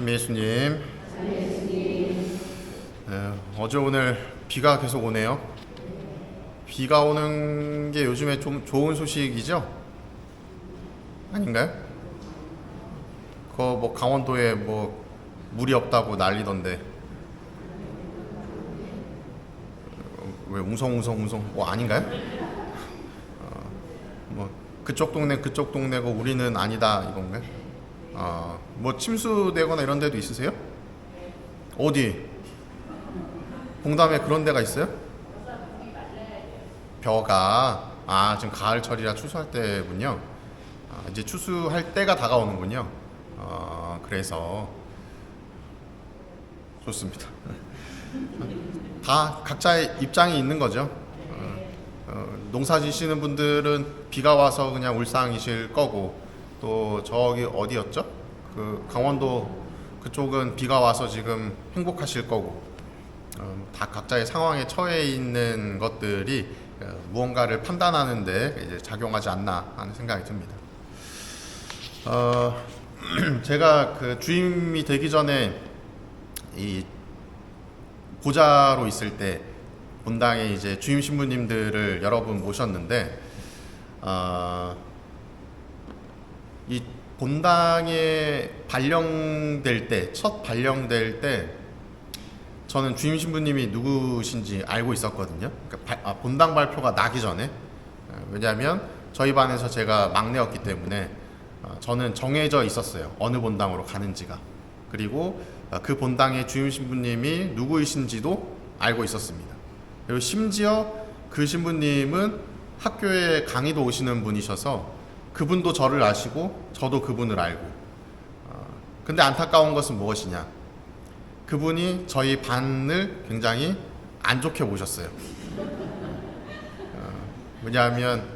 찬미 예수님. 어제 오늘 비가 계속 오네요. 비가 오는 게 요즘에 좀 좋은 소식이죠? 아닌가요? 뭐 강원도에 뭐 물이 없다고 난리던데. 왜 웅성웅성 뭐 아닌가요? 뭐 그쪽 동네고 우리는 아니다 이건가요? 뭐 침수되거나 이런 데도 있으세요? 어디? 봉담에 그런 데가 있어요? 벼가 지금 가을철이라 추수할 때군요. 이제 추수할 때가 다가오는군요. 그래서 좋습니다. 다 각자의 입장이 있는 거죠. 농사 지시는 분들은 비가 와서 그냥 울상이실 거고, 또 저기 어디였죠? 그 강원도 그쪽은 비가 와서 지금 행복하실 거고, 다 각자의 상황에 처해 있는 것들이 무언가를 판단하는데 이제 작용하지 않나 하는 생각이 듭니다. 제가 그 주임이 되기 전에 이 보좌로 있을 때 본당에 이제 주임 신부님들을 여러 분 모셨는데, 이 본당에 첫 발령될 때 저는 주임 신부님이 누구신지 알고 있었거든요. 그러니까 본당 발표가 나기 전에. 왜냐하면 저희 반에서 제가 막내였기 때문에 저는 정해져 있었어요. 어느 본당으로 가는지가. 그리고 그 본당의 주임 신부님이 누구이신지도 알고 있었습니다. 그리고 심지어 그 신부님은 학교에 강의도 오시는 분이셔서 그분도 저를 아시고 저도 그분을 알고. 근데 안타까운 것은 무엇이냐? 그분이 저희 반을 굉장히 안 좋게 보셨어요. 왜냐하면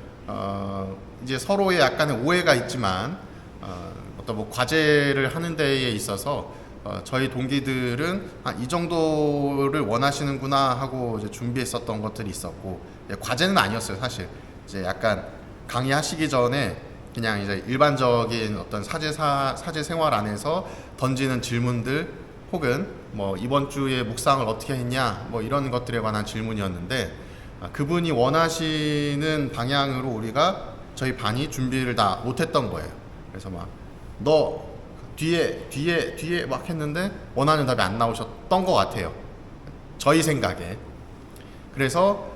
이제 서로의 약간의 오해가 있지만 어떤 뭐 과제를 하는 데에 있어서 저희 동기들은 이 정도를 원하시는구나 하고 이제 준비했었던 것들이 있었고, 과제는 아니었어요 사실. 이제 약간 강의하시기 전에 그냥 이제 일반적인 어떤 사제 생활 안에서 던지는 질문들, 혹은 뭐 이번 주에 묵상을 어떻게 했냐 뭐 이런 것들에 관한 질문이었는데, 그분이 원하시는 방향으로 우리가 저희 반이 준비를 다 못했던 거예요. 그래서 막 너 뒤에 막 했는데 원하는 답이 안 나오셨던 것 같아요, 저희 생각에. 그래서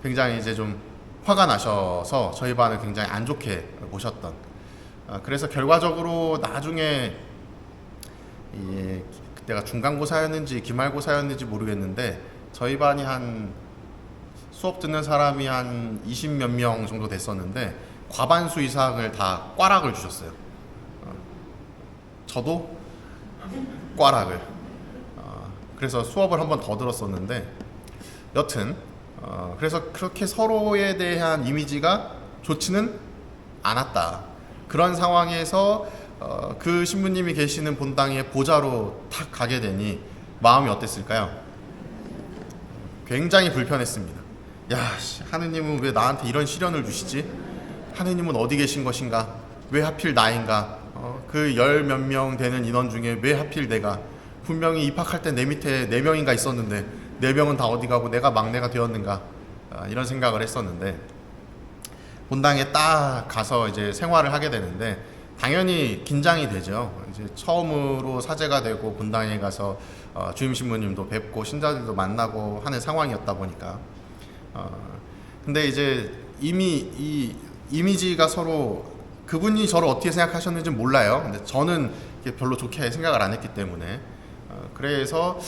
굉장히 이제 좀 화가 나셔서 저희 반을 굉장히 안 좋게 보셨던. 그래서 결과적으로 나중에 그때가 중간고사였는지 기말고사였는지 모르겠는데 저희 반이 한 수업 듣는 사람이 한 20몇 명 정도 됐었는데 과반수 이상을 다 꽈락을 주셨어요. 저도 꽈락을. 그래서 수업을 한 번 더 들었었는데, 여튼 그래서 그렇게 서로에 대한 이미지가 좋지는 않았다. 그런 상황에서 그 신부님이 계시는 본당에 보좌로 탁 가게 되니 마음이 어땠을까요? 굉장히 불편했습니다. 하느님은 왜 나한테 이런 시련을 주시지? 하느님은 어디 계신 것인가? 왜 하필 나인가? 그 열 몇 명 되는 인원 중에 왜 하필 내가? 분명히 입학할 때 내 밑에 4명인가 있었는데 4명은 다 어디 가고 내가 막내가 되었는가? 이런 생각을 했었는데, 본당에 딱 가서 이제 생활을 하게 되는데 당연히 긴장이 되죠. 이제 처음으로 사제가 되고 본당에 가서 주임 신부님도 뵙고 신자들도 만나고 하는 상황이었다 보니까, 근데 이제 이미 이 이미지가 서로, 그분이 저를 어떻게 생각하셨는지 몰라요. 근데 저는 별로 좋게 생각을 안 했기 때문에, 그래서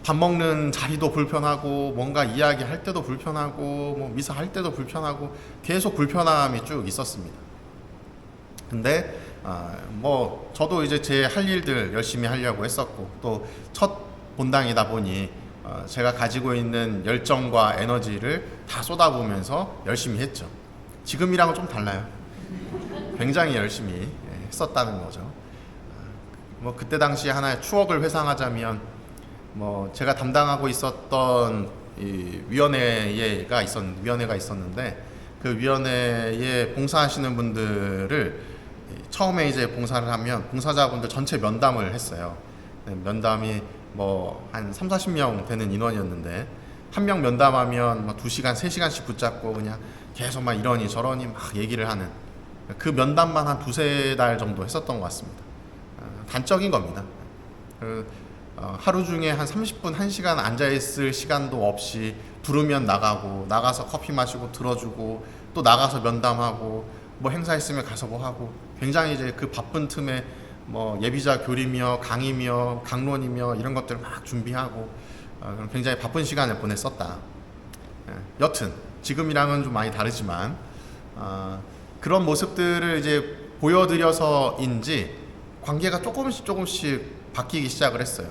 밥 먹는 자리도 불편하고, 뭔가 이야기할 때도 불편하고, 뭐 미사 할 때도 불편하고, 계속 불편함이 쭉 있었습니다. 근데 뭐 저도 이제 제 할 일들 열심히 하려고 했었고, 또 첫 본당이다 보니 제가 가지고 있는 열정과 에너지를 다 쏟아부으면서 열심히 했죠. 지금이랑은 좀 달라요. 굉장히 열심히 했었다는 거죠. 뭐 그때 당시 하나의 추억을 회상하자면, 뭐 제가 담당하고 있었던 이 위원회가 있었는데, 그 위원회에 봉사하시는 분들을 처음에 이제 봉사를 하면 봉사자분들 전체 면담을 했어요. 네, 면담이 뭐 한 3, 40명 되는 인원이었는데 한 명 면담하면 막 2시간, 3시간씩 붙잡고 그냥 계속 막 이러니 저러니 막 얘기를 하는 그 면담만 한 2~3달 정도 했었던 것 같습니다. 단적인 겁니다. 하루 중에 한 30분, 1시간 앉아있을 시간도 없이 부르면 나가고 나가서 커피 마시고 들어주고 또 나가서 면담하고 뭐 행사 있으면 가서 뭐 하고 굉장히 이제 그 바쁜 틈에 뭐 예비자 교리며 강의며 강론이며 이런 것들을 막 준비하고 굉장히 바쁜 시간을 보냈었다. 여튼 지금이랑은 좀 많이 다르지만 그런 모습들을 이제 보여드려서인지 관계가 조금씩 바뀌기 시작을 했어요.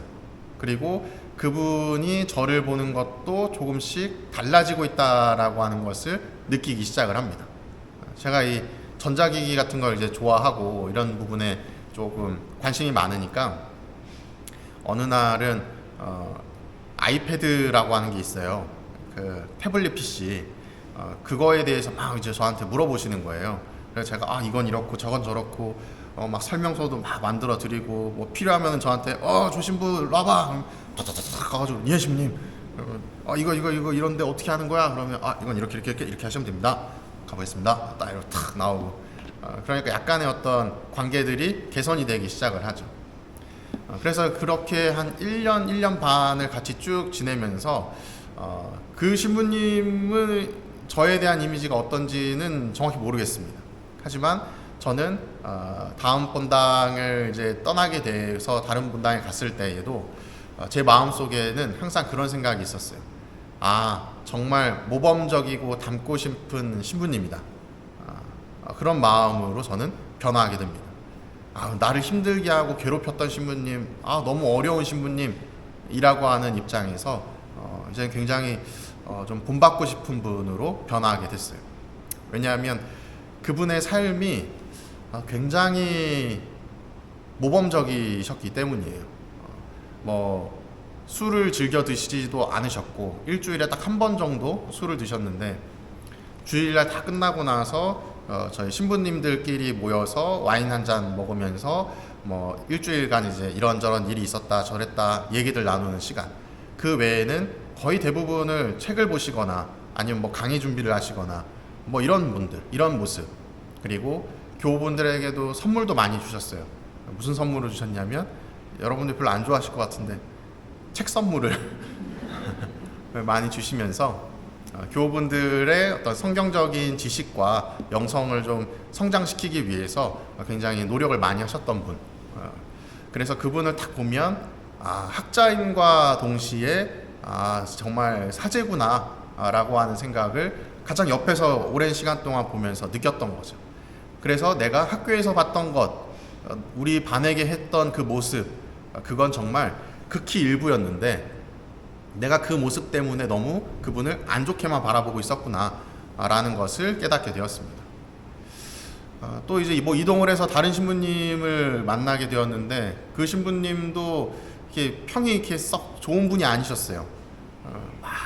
그리고 그분이 저를 보는 것도 조금씩 달라지고 있다라고 하는 것을 느끼기 시작을 합니다. 제가 이 전자기기 같은 걸 이제 좋아하고 이런 부분에 조금 관심이 많으니까 어느 날은 아이패드라고 하는 게 있어요. 그 태블릿 PC 그거에 대해서 막 이제 저한테 물어보시는 거예요. 그래서 제가 이건 이렇고 저건 저렇고 막 설명서도 막 만들어 드리고 뭐 필요하면 저한테 조신부 일로 와봐 탁탁탁 가가지고 예 신부님 이거 이런데 어떻게 하는 거야? 그러면 이건 이렇게 하시면 됩니다. 가보겠습니다. 딱 이렇게 탁 나오고 그러니까 약간의 어떤 관계들이 개선이 되기 시작을 하죠. 그래서 그렇게 한 1년 반을 같이 쭉 지내면서 그 신부님은 저에 대한 이미지가 어떤지는 정확히 모르겠습니다. 하지만 저는 다음 본당을 이제 떠나게 돼서 다른 본당에 갔을 때에도 제 마음속에는 항상 그런 생각이 있었어요. 정말 모범적이고 닮고 싶은 신부님이다. 그런 마음으로 저는 변화하게 됩니다. 나를 힘들게 하고 괴롭혔던 신부님, 너무 어려운 신부님이라고 하는 입장에서 이제 굉장히 좀 본받고 싶은 분으로 변화하게 됐어요. 왜냐하면 그분의 삶이 굉장히 모범적이셨기 때문이에요. 뭐 술을 즐겨 드시지도 않으셨고 일주일에 딱 한 번 정도 술을 드셨는데 주일날 다 끝나고 나서 저희 신부님들끼리 모여서 와인 한 잔 먹으면서 뭐 일주일간 이제 이런저런 일이 있었다 저랬다 얘기들 나누는 시간, 그 외에는 거의 대부분을 책을 보시거나 아니면 뭐 강의 준비를 하시거나 뭐 이런 분들, 이런 모습. 그리고 교우분들에게도 선물도 많이 주셨어요. 무슨 선물을 주셨냐면 여러분들 별로 안 좋아하실 것 같은데 책 선물을 많이 주시면서 교우분들의 어떤 성경적인 지식과 영성을 좀 성장시키기 위해서 굉장히 노력을 많이 하셨던 분. 그래서 그분을 딱 보면 학자임과 동시에 정말 사제구나 라고 하는 생각을 가장 옆에서 오랜 시간 동안 보면서 느꼈던 거죠. 그래서 내가 학교에서 봤던 것, 우리 반에게 했던 그 모습, 그건 정말 극히 일부였는데 내가 그 모습 때문에 너무 그분을 안 좋게만 바라보고 있었구나 라는 것을 깨닫게 되었습니다. 또 이제 뭐 이동을 해서 다른 신부님을 만나게 되었는데 그 신부님도 이렇게 평이 이렇게 썩 좋은 분이 아니셨어요.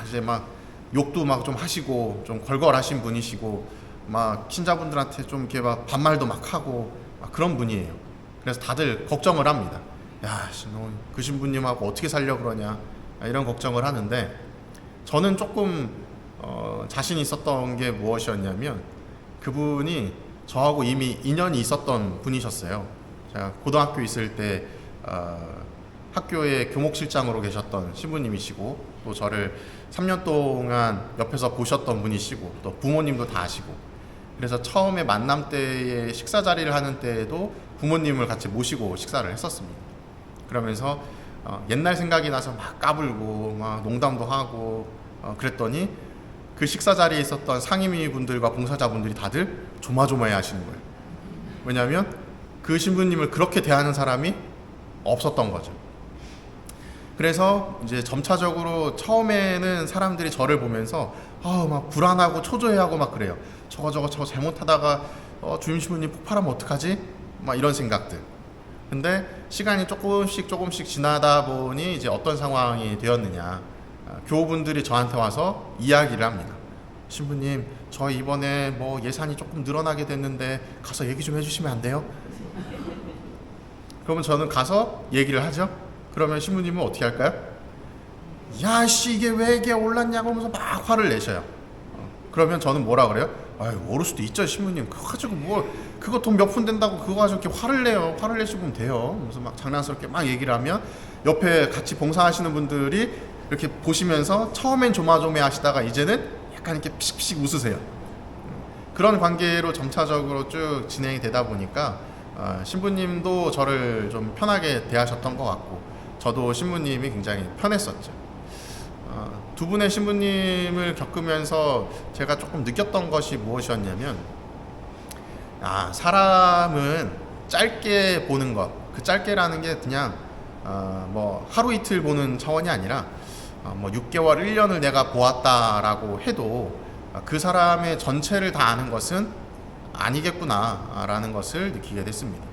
이제 막 욕도 막 좀 하시고 좀 걸걸하신 분이시고 막 신자분들한테 좀 이렇게 막 반말도 막 하고 막 그런 분이에요. 그래서 다들 걱정을 합니다. 야, 너 그 신부님하고 어떻게 살려 그러냐 이런 걱정을 하는데 저는 조금 자신 있었던 게 무엇이었냐면 그분이 저하고 이미 인연이 있었던 분이셨어요. 제가 고등학교 있을 때 학교의 교목실장으로 계셨던 신부님이시고 또 저를 3년 동안 옆에서 보셨던 분이시고 또 부모님도 다 아시고 그래서 처음에 만남 때에 식사 자리를 하는 때에도 부모님을 같이 모시고 식사를 했었습니다. 그러면서 옛날 생각이 나서 막 까불고 막 농담도 하고 그랬더니 그 식사 자리에 있었던 상임위 분들과 봉사자분들이 다들 조마조마해 하시는 거예요. 왜냐하면 그 신부님을 그렇게 대하는 사람이 없었던 거죠. 그래서 이제 점차적으로 처음에는 사람들이 저를 보면서 막 불안하고 초조해하고 막 그래요. 저거 잘못하다가 주임 신부님 폭발하면 어떡하지? 막 이런 생각들. 근데 시간이 조금씩 지나다 보니 이제 어떤 상황이 되었느냐. 교우분들이 저한테 와서 이야기를 합니다. 신부님, 저 이번에 뭐 예산이 조금 늘어나게 됐는데 가서 얘기 좀 해주시면 안 돼요? 그러면 저는 가서 얘기를 하죠. 그러면 신부님은 어떻게 할까요? 야씨, 이게 왜 이게 올랐냐고 하면서 막 화를 내셔요. 그러면 저는 뭐라 그래요? 아유, 오를 수도 있죠, 신부님. 그거 가지고 뭘, 그거 돈 몇 푼 된다고 그거 가지고 이렇게 화를 내요. 화를 내시면 돼요. 그래서 막 장난스럽게 막 얘기를 하면 옆에 같이 봉사하시는 분들이 이렇게 보시면서 처음엔 조마조매 하시다가 이제는 약간 이렇게 피식피식 웃으세요. 그런 관계로 점차적으로 쭉 진행이 되다 보니까 신부님도 저를 좀 편하게 대하셨던 것 같고, 저도 신부님이 굉장히 편했었죠. 두 분의 신부님을 겪으면서 제가 조금 느꼈던 것이 무엇이었냐면, 사람은 짧게 보는 것, 그 짧게라는 게 그냥 뭐 하루 이틀 보는 차원이 아니라 뭐 6개월, 1년을 내가 보았다라고 해도 그 사람의 전체를 다 아는 것은 아니겠구나라는 것을 느끼게 됐습니다.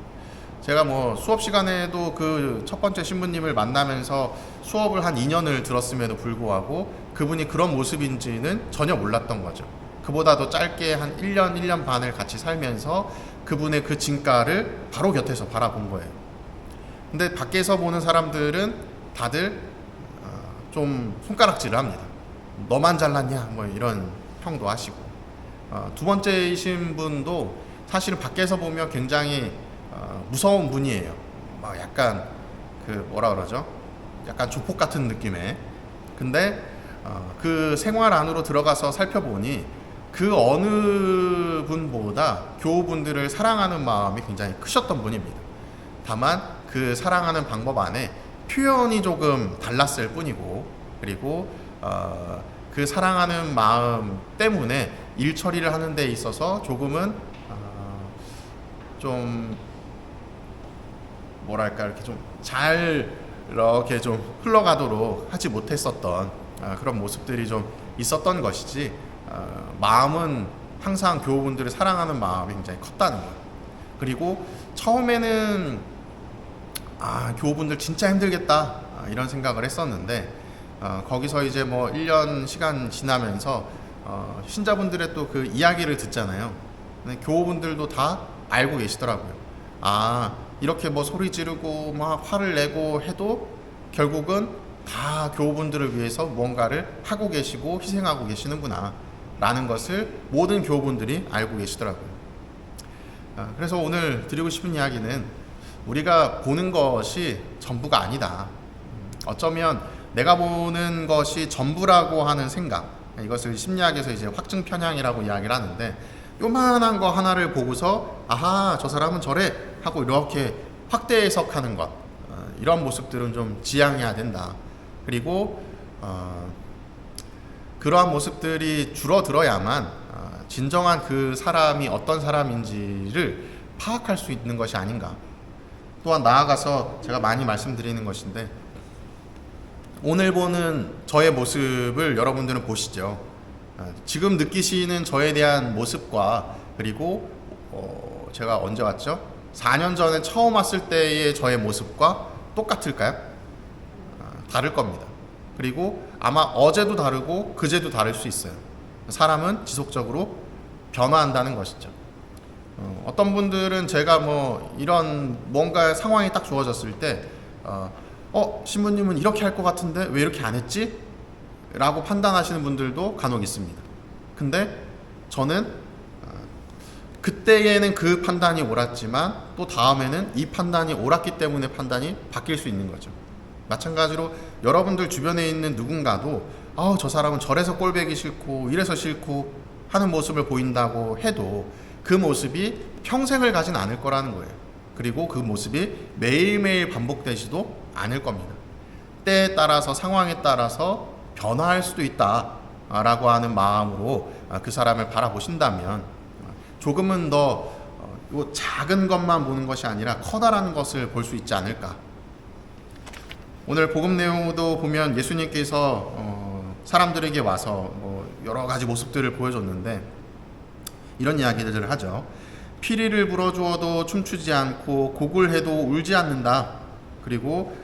제가 뭐 수업 시간에도 그 첫 번째 신부님을 만나면서 수업을 한 2년을 들었음에도 불구하고 그분이 그런 모습인지는 전혀 몰랐던 거죠. 그보다도 짧게 한 1년, 1년 반을 같이 살면서 그분의 그 진가를 바로 곁에서 바라본 거예요. 근데 밖에서 보는 사람들은 다들 좀 손가락질을 합니다. 너만 잘났냐 뭐 이런 평도 하시고, 두 번째이신 분도 사실은 밖에서 보면 굉장히 무서운 분이에요. 막 약간 그 뭐라 그러죠? 약간 조폭 같은 느낌의. 근데 그 생활 안으로 들어가서 살펴보니 그 어느 분보다 교우분들을 사랑하는 마음이 굉장히 크셨던 분입니다. 다만 그 사랑하는 방법 안에 표현이 조금 달랐을 뿐이고, 그리고 그 사랑하는 마음 때문에 일 처리를 하는 데 있어서 조금은 좀 뭐랄까 이렇게 좀 잘 이렇게 좀 흘러가도록 하지 못했었던 그런 모습들이 좀 있었던 것이지, 마음은 항상 교우분들을 사랑하는 마음이 굉장히 컸다는 거예요. 그리고 처음에는 교우분들 진짜 힘들겠다 이런 생각을 했었는데, 거기서 이제 뭐 1년 시간 지나면서 신자분들의 또 그 이야기를 듣잖아요. 근데 교우분들도 다 알고 계시더라고요. 이렇게 뭐 소리 지르고 막 화를 내고 해도 결국은 다 교우분들을 위해서 뭔가를 하고 계시고 희생하고 계시는구나 라는 것을 모든 교우분들이 알고 계시더라고요. 그래서 오늘 드리고 싶은 이야기는, 우리가 보는 것이 전부가 아니다. 어쩌면 내가 보는 것이 전부라고 하는 생각, 이것을 심리학에서 이제 확증 편향이라고 이야기를 하는데, 요만한 거 하나를 보고서 저 사람은 저래 하고 이렇게 확대 해석하는 것, 이런 모습들은 좀 지양해야 된다. 그리고 그러한 모습들이 줄어들어야만 진정한 그 사람이 어떤 사람인지를 파악할 수 있는 것이 아닌가. 또한 나아가서 제가 많이 말씀드리는 것인데, 오늘 보는 저의 모습을 여러분들은 보시죠. 지금 느끼시는 저에 대한 모습과, 그리고 제가 언제 왔죠? 4년 전에 처음 왔을 때의 저의 모습과 똑같을까요? 다를 겁니다. 그리고 아마 어제도 다르고 그제도 다를 수 있어요. 사람은 지속적으로 변화한다는 것이죠. 어떤 분들은 제가 뭐 이런 뭔가 상황이 딱 주어졌을 때 신부님은 이렇게 할 것 같은데 왜 이렇게 안 했지? 라고 판단하시는 분들도 간혹 있습니다. 근데 저는 그때에는 그 판단이 옳았지만 또 다음에는 이 판단이 옳았기 때문에 판단이 바뀔 수 있는 거죠. 마찬가지로 여러분들 주변에 있는 누군가도 저 사람은 저래서 꼴배기 싫고 이래서 싫고 하는 모습을 보인다고 해도 그 모습이 평생을 가진 않을 거라는 거예요. 그리고 그 모습이 매일매일 반복되지도 않을 겁니다. 때에 따라서, 상황에 따라서 변화할 수도 있다라고 하는 마음으로 그 사람을 바라보신다면 조금은 더 작은 것만 보는 것이 아니라 커다란 것을 볼 수 있지 않을까. 오늘 복음 내용도 보면 예수님께서 사람들에게 와서 여러 가지 모습들을 보여줬는데 이런 이야기들을 하죠. 피리를 불어주어도 춤추지 않고 곡을 해도 울지 않는다. 그리고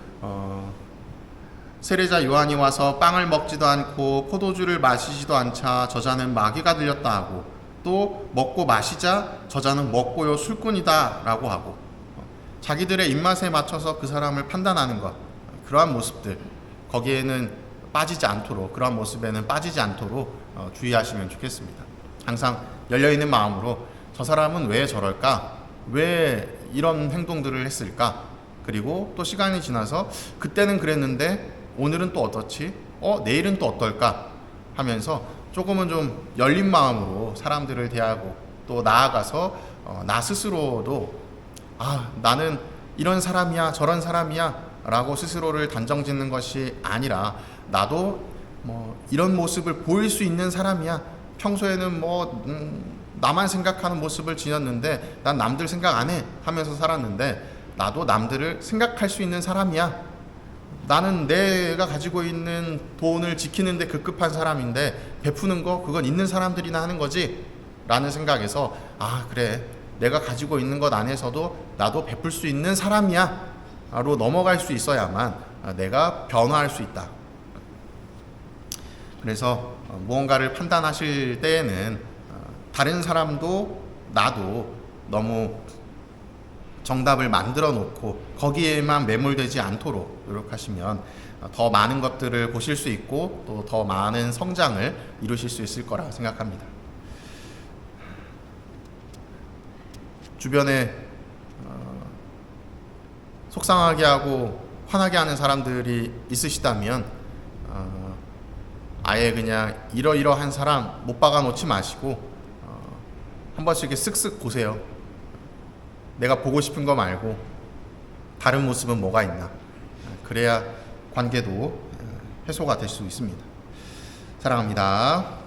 세례자 요한이 와서 빵을 먹지도 않고 포도주를 마시지도 않자 저자는 마귀가 들렸다 하고, 또 먹고 마시자 저자는 먹고요 술꾼이다 라고 하고, 자기들의 입맛에 맞춰서 그 사람을 판단하는 것, 그러한 모습들, 거기에는 빠지지 않도록, 그러한 모습에는 빠지지 않도록 주의하시면 좋겠습니다. 항상 열려있는 마음으로 저 사람은 왜 저럴까? 왜 이런 행동들을 했을까? 그리고 또 시간이 지나서 그때는 그랬는데 오늘은 또 어떻지? 내일은 또 어떨까? 하면서 조금은 좀 열린 마음으로 사람들을 대하고, 또 나아가서 나 스스로도 나는 이런 사람이야 저런 사람이야 라고 스스로를 단정짓는 것이 아니라, 나도 이런 모습을 보일 수 있는 사람이야. 평소에는 나만 생각하는 모습을 지녔는데 난 남들 생각 안 해 하면서 살았는데, 나도 남들을 생각할 수 있는 사람이야. 나는 내가 가지고 있는 돈을 지키는데 급급한 사람인데 베푸는 거 그건 있는 사람들이나 하는 거지 라는 생각에서, 그래, 내가 가지고 있는 것 안에서도 나도 베풀 수 있는 사람이야 로 넘어갈 수 있어야만 내가 변화할 수 있다. 그래서 무언가를 판단하실 때에는 다른 사람도 나도 너무 정답을 만들어 놓고 거기에만 매몰되지 않도록 노력하시면 더 많은 것들을 보실 수 있고, 또 더 많은 성장을 이루실 수 있을 거라 생각합니다. 주변에 속상하게 하고 화나게 하는 사람들이 있으시다면 아예 그냥 이러이러한 사람 못 박아 놓지 마시고 한 번씩 이렇게 쓱쓱 보세요. 내가 보고 싶은 거 말고 다른 모습은 뭐가 있나. 그래야 관계도 해소가 될 수 있습니다. 사랑합니다.